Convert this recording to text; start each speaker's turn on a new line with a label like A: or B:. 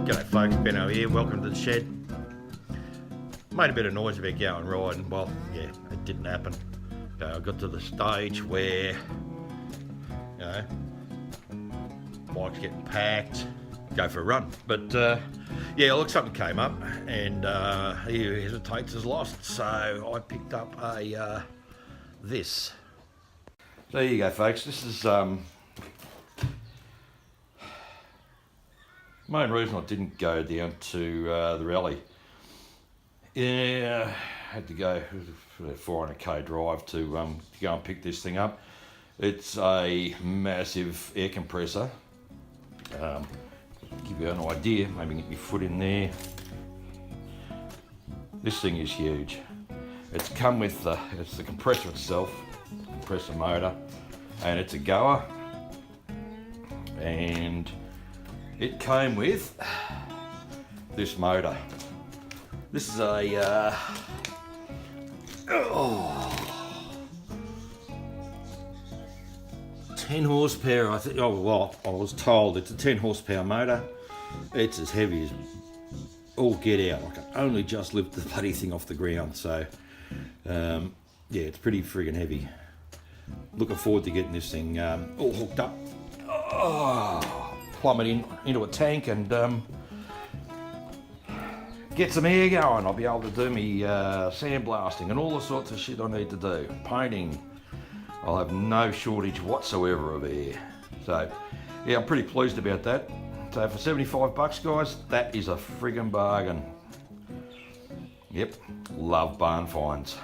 A: G'day folks, Benno here, welcome to the shed. Made a bit of noise about going riding. Well, yeah, it didn't happen. I got to the stage where, you know, bike's getting packed, go for a run. But yeah, look, something came up and he who hesitates is lost. So I picked up a this. So there you go folks, this is main reason I didn't go down to the rally. Yeah, had to go for a 400k drive to go and pick this thing up. It's a massive air compressor. Give you an idea, maybe get your foot in there. This thing is huge. It's come with it's the compressor itself, compressor motor, and it's a goer. And it came with this motor. This is a 10 horsepower, I think. Oh well, I was told it's a 10 horsepower motor. It's as heavy as all get out. I can only just lift the bloody thing off the ground. So yeah, it's pretty friggin' heavy. Looking forward to getting this thing all hooked up. Plumb it into a tank and get some air going. I'll be able to do me sandblasting and all the sorts of shit I need to do. Painting. I'll have no shortage whatsoever of air. So yeah, I'm pretty pleased about that. So for 75 bucks, guys, that is a friggin' bargain. Yep, love barn finds.